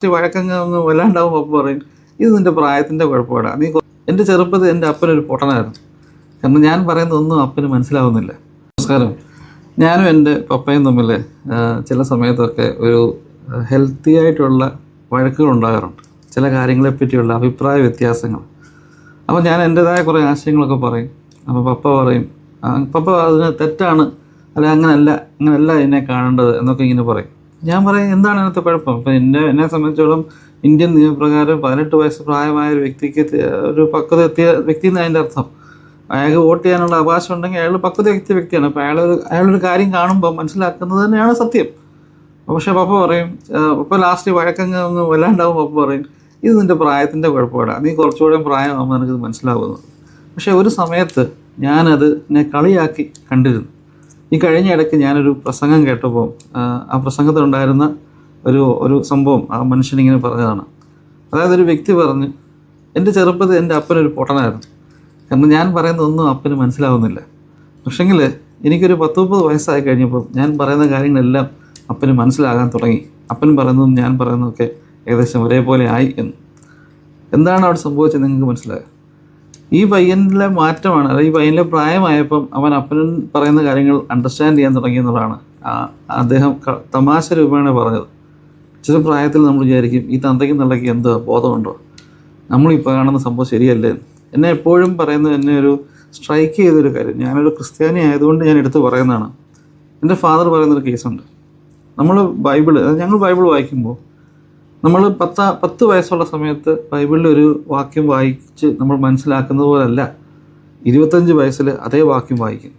വഴക്കങ്ങ് വല്ലാണ്ടാവും. അപ്പം പറയും, ഇത് നിൻ്റെ പ്രായത്തിൻ്റെ കുഴപ്പമാണ്. എൻ്റെ ചെറുപ്പത്തിൽ എൻ്റെ അപ്പനൊരു പൊട്ടനായിരുന്നു. കാരണം ഞാൻ പറയുന്നതൊന്നും അപ്പന് മനസ്സിലാവുന്നില്ല. നമസ്കാരം. ഞാനും എൻ്റെ പപ്പയും തമ്മിൽ ചില സമയത്തൊക്കെ ഒരു ഹെൽത്തി ആയിട്ടുള്ള വഴക്കുകൾ ഉണ്ടാകാറുണ്ട്. ചില കാര്യങ്ങളെപ്പറ്റിയുള്ള അഭിപ്രായ വ്യത്യാസങ്ങൾ. അപ്പോൾ ഞാൻ എൻ്റേതായ കുറേ ആശയങ്ങളൊക്കെ പറയും. അപ്പോൾ പപ്പ പറയും, പപ്പ അതിന് തെറ്റാണ്, അല്ല അങ്ങനെയല്ല എന്നെ കാണേണ്ടത് എന്നൊക്കെ ഇങ്ങനെ പറയും. ഞാൻ പറയും, എന്താണ് അതിനകത്ത് കുഴപ്പം? ഇപ്പം എന്നെ സംബന്ധിച്ചോളം ഇന്ത്യൻ നിയമപ്രകാരം 18 വയസ്സ് പ്രായമായ ഒരു വ്യക്തിക്ക് ഒരു പക്വത എത്തിയ വ്യക്തി എന്ന് അതിൻ്റെ അർത്ഥം. അയാൾക്ക് വോട്ട് ചെയ്യാനുള്ള അവകാശം ഉണ്ടെങ്കിൽ അയാൾ പക്വത എത്തിയ വ്യക്തിയാണ്. അപ്പോൾ അയാളൊരു കാര്യം കാണുമ്പോൾ മനസ്സിലാക്കുന്നത് തന്നെയാണ് സത്യം. പക്ഷേ പപ്പ പറയും, പപ്പ ലാസ്റ്റ് വഴക്കങ്ങ് വല്ലാണ്ടാവും. പപ്പ പറയും, ഇത് നിൻ്റെ പ്രായത്തിൻ്റെ കുഴപ്പമാണ്, നീ കുറച്ചുകൂടെ പ്രായമാകുമ്പോൾ എനിക്കത് മനസ്സിലാവുന്നത്. പക്ഷേ ഒരു സമയത്ത് ഞാനത് എന്നെ കളിയാക്കി കണ്ടിരുന്നു. ഈ കഴിഞ്ഞ ഇടയ്ക്ക് ഞാനൊരു പ്രസംഗം കേട്ടപ്പോൾ ആ പ്രസംഗത്തിലുണ്ടായിരുന്ന ഒരു സംഭവം ആ മനുഷ്യനിങ്ങനെ പറഞ്ഞതാണ്. അതായത് ഒരു വ്യക്തി പറഞ്ഞ്, എൻ്റെ ചെറുപ്പത്തിൽ എൻ്റെ അപ്പനൊരു പൊട്ടനായിരുന്നു. കാരണം ഞാൻ പറയുന്നതൊന്നും അപ്പന് മനസ്സിലാവുന്നില്ല. പക്ഷെങ്കിൽ എനിക്കൊരു 10-30 വയസ്സായി കഴിഞ്ഞപ്പോൾ ഞാൻ പറയുന്ന കാര്യങ്ങളെല്ലാം അപ്പന് മനസ്സിലാകാൻ തുടങ്ങി. അപ്പൻ പറയുന്നതും ഞാൻ പറയുന്നതൊക്കെ ഏകദേശം ഒരേപോലെ ആയി എന്ന്. എന്താണ് അവിടെ സംഭവിച്ചത് നിങ്ങൾക്ക് മനസ്സിലായോ? ഈ പയ്യനിലെ മാറ്റമാണ്, അതായത് ഈ പയ്യനിലെ പ്രായമായപ്പം അവൻ അപ്പൻ പറയുന്ന കാര്യങ്ങൾ അണ്ടർസ്റ്റാൻഡ് ചെയ്യാൻ തുടങ്ങി എന്നുള്ളതാണ് അദ്ദേഹം തമാശ രൂപേണ പറഞ്ഞത്. ചില പ്രായത്തിൽ നമ്മൾ വിചാരിക്കും, ഈ തന്തയ്ക്കും തള്ളയ്ക്കും എന്തോ ബോധമുണ്ടോ, നമ്മളിപ്പോൾ കാണുന്ന സംഭവം ശരിയല്ലേ. എന്നെ എപ്പോഴും പറയുന്നത്, എന്നെ ഒരു സ്ട്രൈക്ക് ചെയ്തൊരു കാര്യം, ഞാനൊരു ക്രിസ്ത്യാനി ആയതുകൊണ്ട് ഞാൻ എടുത്ത് പറയുന്നതാണ്. എൻ്റെ ഫാദർ പറയുന്നൊരു കേസുണ്ട്. ഞങ്ങൾ ബൈബിൾ വായിക്കുമ്പോൾ നമ്മൾ 10 വയസ്സുള്ള സമയത്ത് ബൈബിളിലൊരു വാക്യം വായിച്ച് നമ്മൾ മനസ്സിലാക്കുന്നത് പോലല്ല 25 വയസ്സിൽ അതേ വാക്യം വായിക്കും.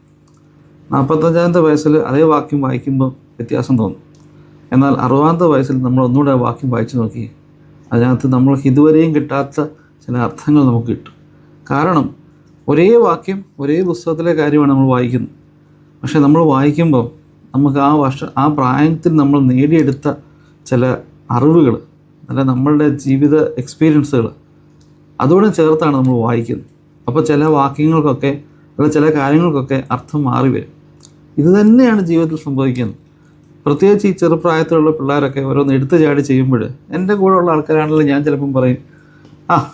45-ാമത്തെ വയസ്സിൽ അതേ വാക്യം വായിക്കുമ്പോൾ വ്യത്യാസം തോന്നും. എന്നാൽ 60-ാമത്തെ വയസ്സിൽ നമ്മൾ ഒന്നുകൂടെ ആ വാക്യം വായിച്ച് നോക്കി, അതിനകത്ത് നമ്മൾക്ക് ഇതുവരെയും കിട്ടാത്ത ചില അർത്ഥങ്ങൾ നമുക്ക് കിട്ടും. കാരണം ഒരേ വാക്യം ഒരേ പുസ്തകത്തിലെ കാര്യമാണ് നമ്മൾ വായിക്കുന്നത്. പക്ഷേ നമ്മൾ വായിക്കുമ്പോൾ നമുക്ക് ആ പ്രായത്തിൽ നമ്മൾ നേടിയെടുത്ത ചില അറിവുകൾ, അല്ല നമ്മളുടെ ജീവിത എക്സ്പീരിയൻസുകൾ, അതോടെ ചേർത്താണ് നമ്മൾ വായിക്കുന്നത്. അപ്പോൾ ചില വാക്യങ്ങൾക്കൊക്കെ അല്ല ചില കാര്യങ്ങൾക്കൊക്കെ അർത്ഥം മാറി വരും. ഇത് തന്നെയാണ് ജീവിതത്തിൽ സംഭവിക്കുന്നത്. പ്രത്യേകിച്ച് ഈ ചെറുപ്രായത്തിലുള്ള പിള്ളേരൊക്കെ ഓരോന്ന് എടുത്തു ചാടി ചെയ്യുമ്പോൾ, എൻ്റെ കൂടെ ഉള്ള ആൾക്കാരാണെങ്കിലും ഞാൻ ചിലപ്പം പറയും,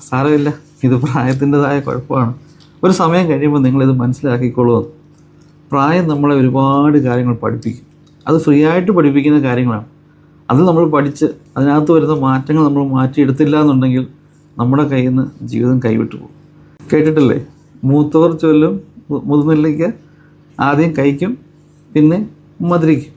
സാരമില്ല, ഇത് പ്രായത്തിൻ്റെതായ കുഴപ്പമാണ്, ഒരു സമയം കഴിയുമ്പോൾ നിങ്ങളിത് മനസ്സിലാക്കിക്കൊള്ളുമെന്ന്. പ്രായം നമ്മളെ ഒരുപാട് കാര്യങ്ങൾ പഠിപ്പിക്കും. അത് ഫ്രീ ആയിട്ട് പഠിപ്പിക്കുന്ന കാര്യങ്ങളാണ്. അത് നമ്മൾ പഠിച്ച് അതിനകത്ത് വരുന്ന മാറ്റങ്ങൾ നമ്മൾ മാറ്റിയെടുത്തില്ല എന്നുണ്ടെങ്കിൽ നമ്മുടെ കയ്യിൽ നിന്ന് ജീവിതം കൈവിട്ടു പോകും. കേട്ടിട്ടില്ലേ, മൂത്തവർ ചൊല്ലും മുതിർന്നില്ലേക്ക് ആദ്യം കഴിക്കും പിന്നെ മധുരിക്കും.